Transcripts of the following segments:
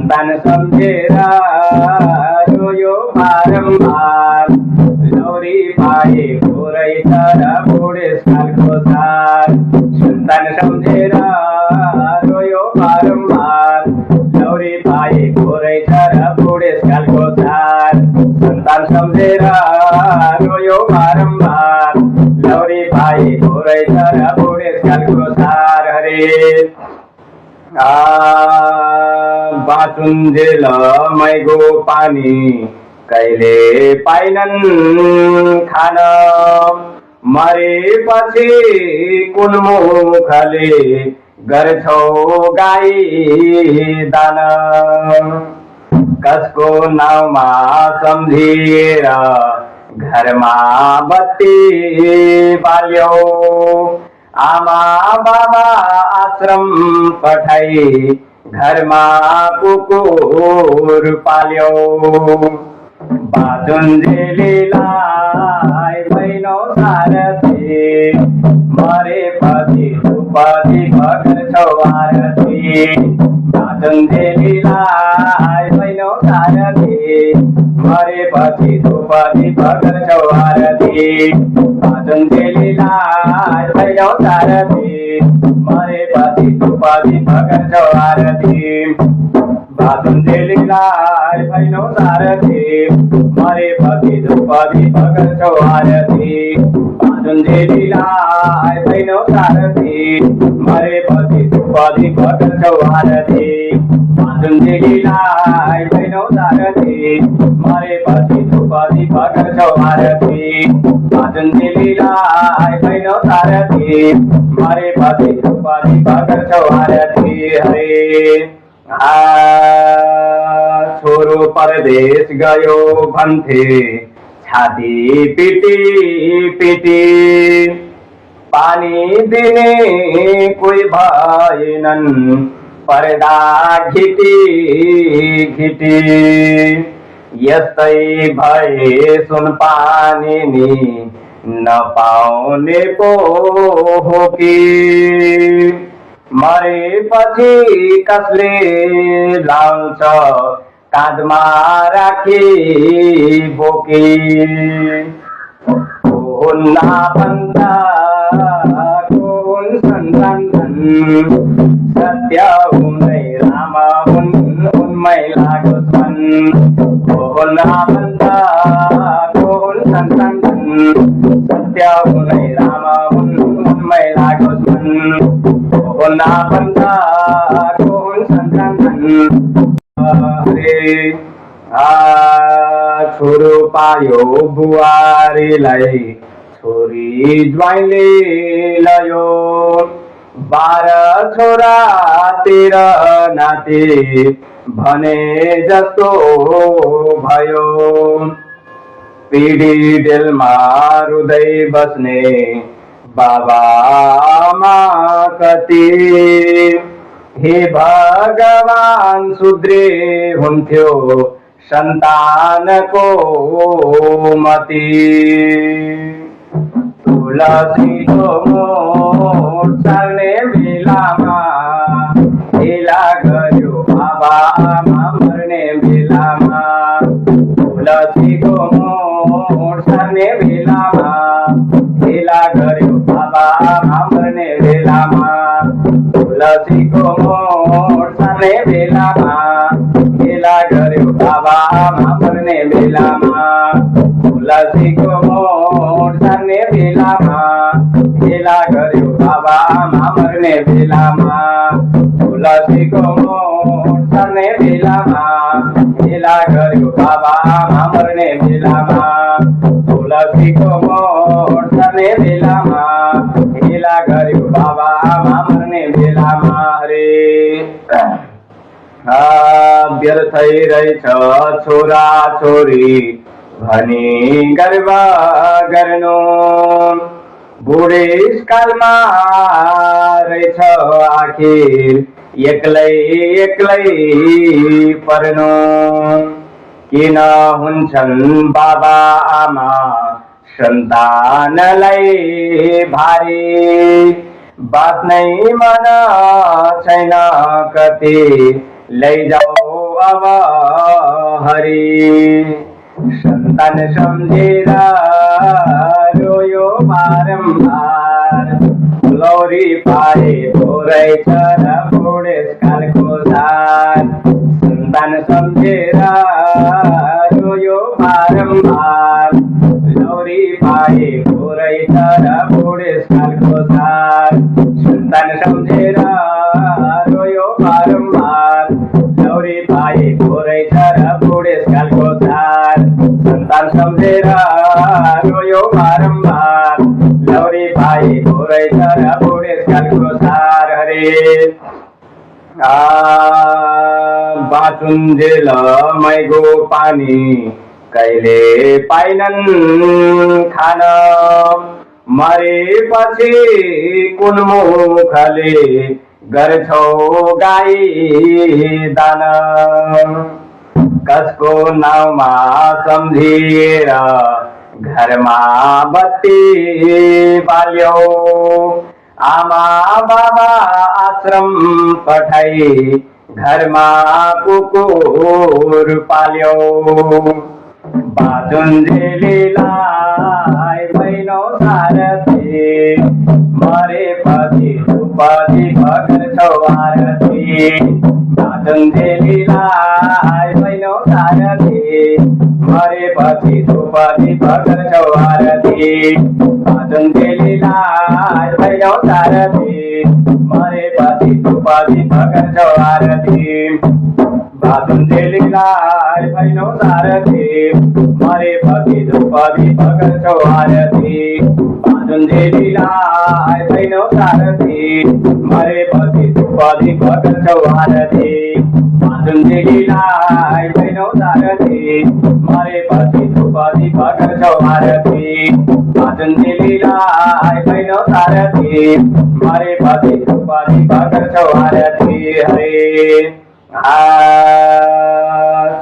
सन्तान सम्झेर रोयो बारम्बार। लौरी पाएको रहेछ र बुढेसकालको सार। सन्तान सम्झेर रोयो बारम्बार। लौरी पाएको रहेछ र बुढेसकालको सार। सन्तान सम्झेर रोयो बारम्बार। लौरी पाएको रहेछ र बुढेसकालको सार। हरे बाँचुन्जेल मैगो पानी कहिले पाइनन् खान। मरेपछि कुन मुखले गर्छौ गाई दान। कसको नाउँमा सम्झिएर घरमा बत्ती बाल्यौ। आमा बाबा आश्रम पठाई घरमा कुकुर पाल्यौ। बाँचुन्जेलीलाई भैनौ सारथी। मरेपछि धुपदी गर्छौ आरती। बाँचुन्जेलीलाई भैनौ सारथी। मरेपछि धुपदी गर्छौ आरती। बाँचुन्जेलीलाई भैनौ सारथी। मरेपछि धुपदी गर्छौ आरती। बाँचुन्जेलीलाई भैनौ सारथी। मरेपछि धुपदी गर्छौ आरती। बाँचुन्जेलीलाई भैनौ सारथी। मरेपछि धुपदी गर्छौ आरती। बाँचुन्जेलीलाई भैनौ सारथी। मरेपछि धुपदी गर्छौ आरती। बाँचुन्जेलीलाई भैनौ सारथी। मरेपछि धुपदी गर्छौ आरती। हरे छोरो परदेश गयो भन्थे छाती पिटी पिटी। पानी दिने कोही भएनन् पर्दा घिटी घिटी। यस्तै भए सुनपानी नि नपाउने पो हो कि। मरेपछि कसले लाउँछ काँधमा राखी बोकी। हुन्न भन्दा कुन सन्तान सत्य हुनै राम हुन् उनमै लागोस् मन। हुन्न भन्दा कुन सन्तान सत्य हुनै राम हुन् उनमै लागोस् मन। हुन्न भन्दा कुन सन्तान हरे छोरो पायो बुहारीलाई छोरी ज्वाइँले लयो। 12 छोरा 13 नाति भने जस्तो भयो। पिँढी डेलमा रुँदै बस्ने बाबा आमा कति। हे भगवान सुध्रे हुन्थ्यो सन्तानको मति। तुलसीको मोठ सार्ने बेलामा हेला गर्यो बाबा आमा मर्ने बेलामा। तुलसीको मोठ सार्ने बेलामा हेला गर्यो बाबा आमा मर्ने बेलामा। तुलसीको मोठ सार्ने बेलामा हेला गर्यो बाबा आमा मर्ने बेलामा। तुलसीको मोठ सार्ने बेलामा हेला गर्यो बाबा आमा मर्ने बेलामा। तुलसीको मोठ सार्ने बेलामा हेला गर्यो बाबा आमा मर्ने बेलामा। तुलसीको मोठ सार्ने बेलामा हेला गर्यो बाबा आमा मर्ने बेलामा। हरे व्यर्थै रहेछ छोरा छोरी भनी गर्व गर्नु। बुढेसकालमा रहेछ आखिर एक्लै एक्लै पर्नु। किन हुन्छन् बाबा आमा सन्तानलाई भारी। बाँच्नै मन छैन कति लैजाऊ अब हरि संतान सम्झेर रोयो बारम्बार लौरी पाए थोरै छ र बुढेसकालको धार संतान सम्झेर रोयो बारम्बार लौरी पाए थोरै छ र बुढेसकालको धार संतान सम्झेर रोयो बारम्बार लौरी पाए थोरै छ र बुढेसकालको धार संतान सम्झेर रोयो बारम्बार लौरी पाए थोरै छ र बुढेसकालको धार हरे बाँचुन्जेल मैगो पानी कहिले पाइनन् खान मरेपछि कुन मुखले गर्छौ गाई दान कसको नाउँमा सम्झिएर घरमा बत्ती बाल्यो आमा बाबा आश्रम पठाई घरमा कुकुर पाल्यो बाँचुन्जेलीलाई भैनौ सारथी मरेपछि धुपदी गर्छौ आरती बाँचुन्जेलीलाई भैनौ सारथी मरेपछि धुपदी गर्छौ आरती बाँचुन्जेलीलाई भैनौ सारथी मरेपछि धुपदी गर्छौ आरती बाँचुन्जेलीलाई भैनौ सारथी मरेपछि धुपदी गर्छौ आरती बाँचुन्जेलीलाई भैनौ सारथी मरेपछि धुपदी गर्छौ आरती बाँचुन्जेलीलाई भैनौ सारथी मरेपछि धुपदी गर्छौ आरती बाँचुन्जेलीलाई भैनौ सारथी मरेपछि धुपदी गर्छौ आरती हरे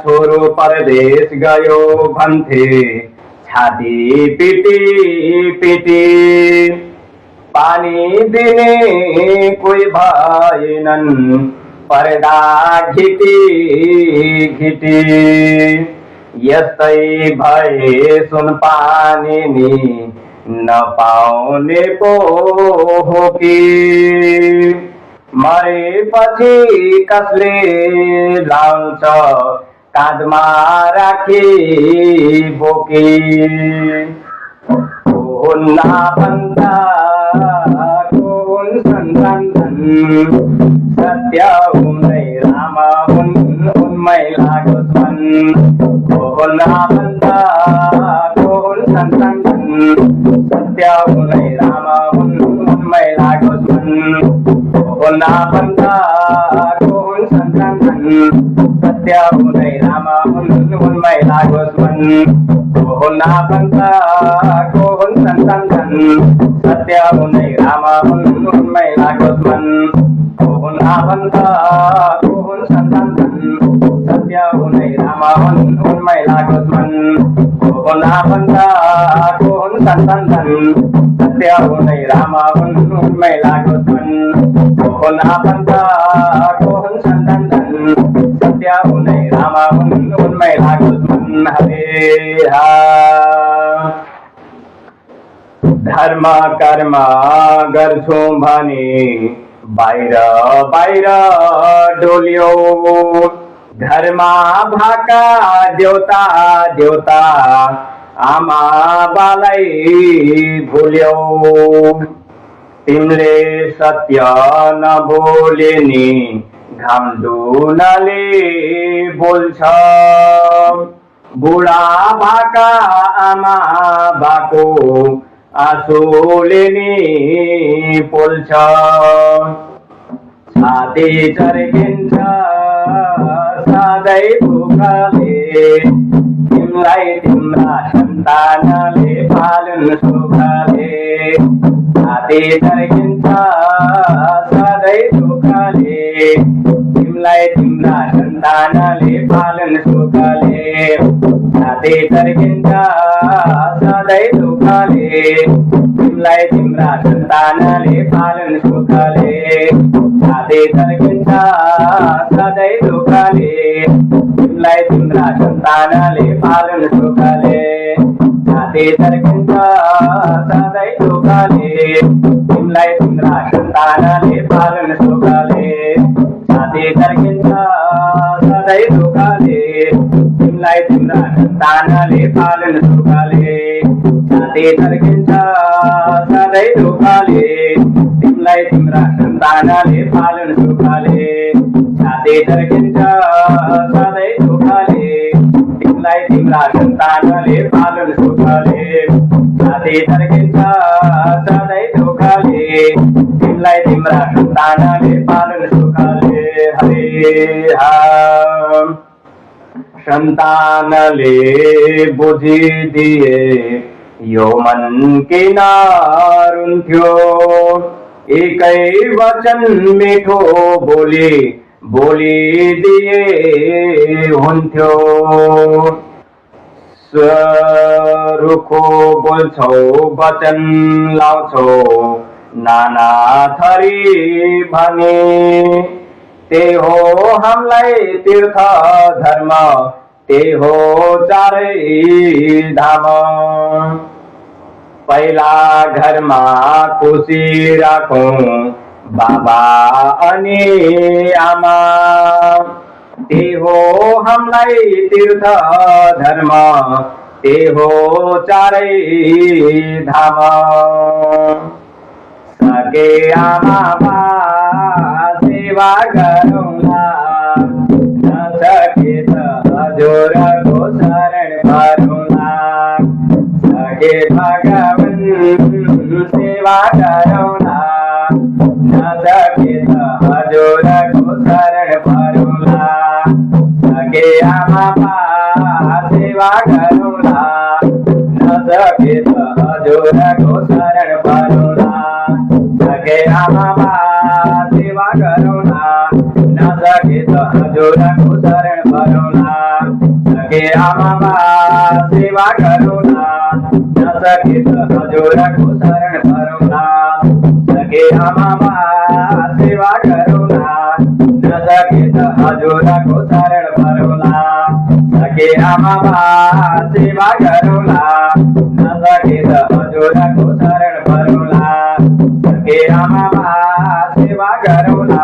छोरो परदेश गयो भन्थे छाती पिटी पिटी पानी दिने कोही भएनन् पर्दा घिटी घिटी यस्तै भए सुन पानी नि नपाउने पो हो कि मरेपछि कसले लाउँछ काँधमा राखी बोकी हुन्न भन्दा कुन सन्तान सत्य हुनै राम हुन् उनमै लागोस् मन हुन्न भन्दा कुन सन्तान सत्य हुनै राम हुन् उनमै लागोस् मन हुन्न भन्दा कुन सन्तान सत्य हुनै राम हुन् उनमै लागोस् मन हुन्न भन्दा कुन सन्तान सत्य हुनै राम हुन् उनमै लागोस् मन हुन्न भन्दा कुन सन्तान सत्य हुनै राम हुन् उनमै लागोस् मन हुन्न भन्दा कुन सन्तान सत्य हुनै राम हुन् उनमै लागोस् मन हुन्न भन्दा कुन सन्तान सत्य हुनै राम हुन् उनमै लागोस् मन हरे धर्म कर्म गर्छु भने बाहिर बाहिर डोल्यो घरमा भाका देउता देउता आमा बालाई भुल्यो तिमीले सत्य नबोले नि घाम डुनाले बोल्छ बुढा भाका आमा बाको आँसुले नि पोल्छ छाती चर्किन्छ सधैँ भुखले तिमीलाई तिम्रा सन्तानले पालुन् सुखले छाती चर्किन्छ सधैँ भुखले तिमीलाई तिम्रा सन्तानले पालुन् सुखले छाती चर्किन्छ सधैँ दुःखले तिमीलाई तिम्रा सन्तानले पालुन् सुखले छाती चर्किन्छ सधैँ दुःखले तिमलाई तिम्रा सन्तानले पालन सुखले छाती तर्किन्छ सधैँ दुःखले तिमलाई तिम्रा सन्तानले पालन सुखले छाती तर्किन्छ सधैँ दुःखले तिमलाई तिम्रा सन्तानले पालन सुखले छाती तर्किन्छ सधैँ दुःखले तिमलाई तिम्रा सन्तानले पालन सुखले छाती तर्किन्छ सधैँ दुःखले तिमलाई तिम्रा सन्तानले पालन सुखले छाती तर्किन्छ सधैँ दुःखले तिमलाई तिम्रा सन्तानले पालन सुखले हरे राम सन्तानले बुझिदिए यो मन किन रुन्थ्यो एकै वचन मिठो बोलिदिए हुन्थ्यो रुखो बोल्छौ वचन लाउँछौ नाना थरी भने त्यही हो हामीलाई तीर्थ धर्म त्यही हो चारै धाम पहिला घरमा खुसी राखौं बाबा अनि आमा त्यही हो हामीलाई तीर्थ धर्म त्यही हो चारै धाम सके आमा बा सेवा गरौँला नसके त हजुरको शरण भरौँला सके भगवान सेवा गरौँला नसके त हजुरको शरण भरौँला सके आमा बा सेवा गरौँला नसके त हजुरको शरण भरौँला सके आमा बा सेवा गरौँला नसके त हजुरको शरण भरौँला सके आमा बा सेवा गरौँला नसके त हजुरको शरण भरौँला सके आमा बा सेवा गरौँला नसके त हजुरको शरण भरौँला सके आमा बा सेवा गरौँला नसके त हजुरको शरण भरौँला सके आमा बा सेवा गरौँला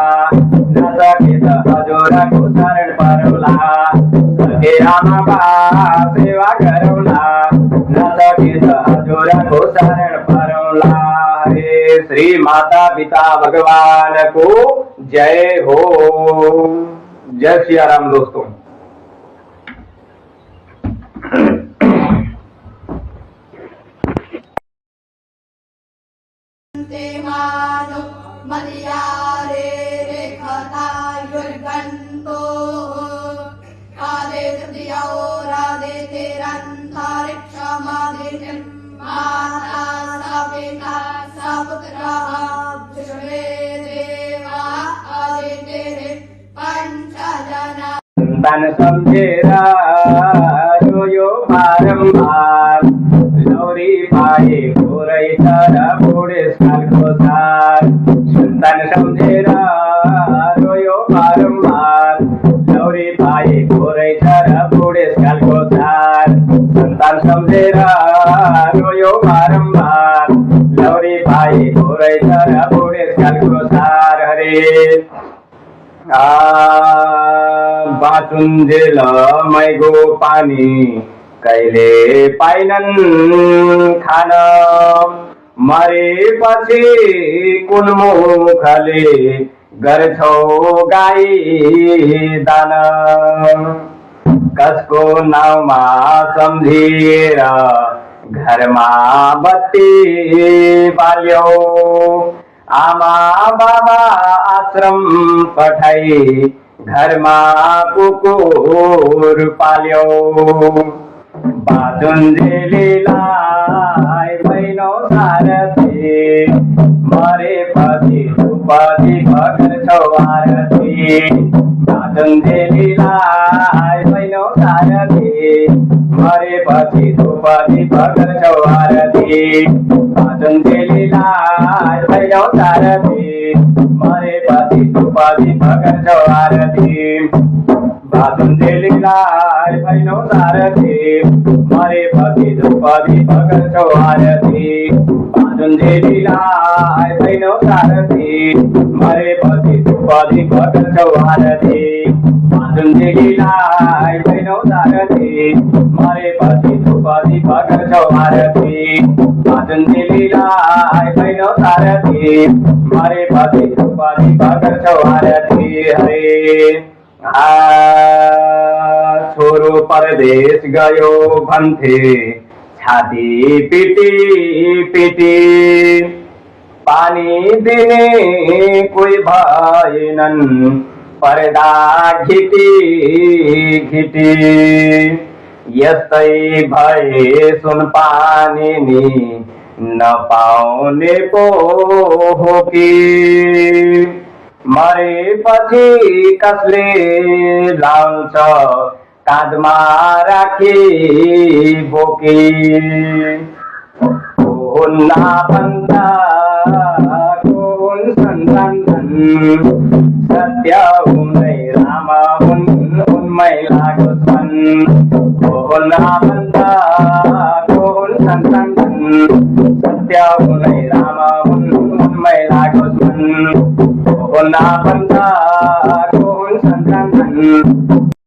नसके त हजुरको शरण भरौँला सके आमा बा सेवा गरौँला नसके त हजुरको शरण भरौँला हरे श्री माता पिता भगवान को जय हो। जय सिया राम दोस्तों। मदियारे रेखता युर्गन्तो आदे तृतीयो राधे तेरन्तारिक्षमादित्यं माता सपिता सपुत्रः विश्वे देवा आदित्ये पंचजना संतान समझेर रोयो बारम्बार लौरी पाए पुरै तर बुढेसकालको सार संतान सम्झेर रोयो बारम्बार लौरी पाए पुरै तर बुढेसकालको सार संतान सम्झेर रोयो बारम्बार लौरी पाए पुरै तर बुढेसकालको सार हरे बाँचुन्जेल मैगो पानी कहिले पाइनन् खान मरेपछि कुन मुखले गर्छौ गाई दान कसको नाउँमा सम्झिएर घरमा बत्ती बाल्यौ आमा बाबा आश्रम पठाई घरमा कुकुर पाल्यौ बाँचुन्जेलीलाई भैनौ सारथी मरेपछि उपाधि पकड्छौ आरती बाँचुन्जेलीलाई भैनौ सारथी मरेपछि उपाधि पकड्छौ आरती बाँचुन्जेलीलाई भैनौ सारथी मरेपछि उपाधि पकड्छौ आरती પાસુંજેલી લાય ભાઈનો સારથી મારે પછી દ્રૌપદી ભગત છો આરતી પાસુંજેલી લાય ભાઈનો સારથી મારે પછી દ્રૌપદી ભગત છો આરતી પાસુંજેલી લાય ભાઈનો સારથી મારે પછી દ્રૌપદી ભગત છો આરતી પાસુંજેલી લાય ભાઈનો સારથી મારે પછી દ્રૌપદી ભગત છો આરતી હરે છોરો પરદેશ ગયો ભંથે છાતી પીટી પીટી પાણી પીને કોઈ ભાઈ નન પરદા ઘીટી ઘીટી યસઈ ભય સુન પાણીની ન પાઓને પોકી મારે પછી કસલે લાવછ કાદમાં રાખી ભોકી કોના બંધા કોન સંતાન સત્ય ઉન્નય રામ ઉન્મય લાગોસ્મન કોના બંધા કોન સંતાન સત્ય ઉન્નય રામ ઉન્મય લાગોસ્મન કોના બંધા કોન સંતાન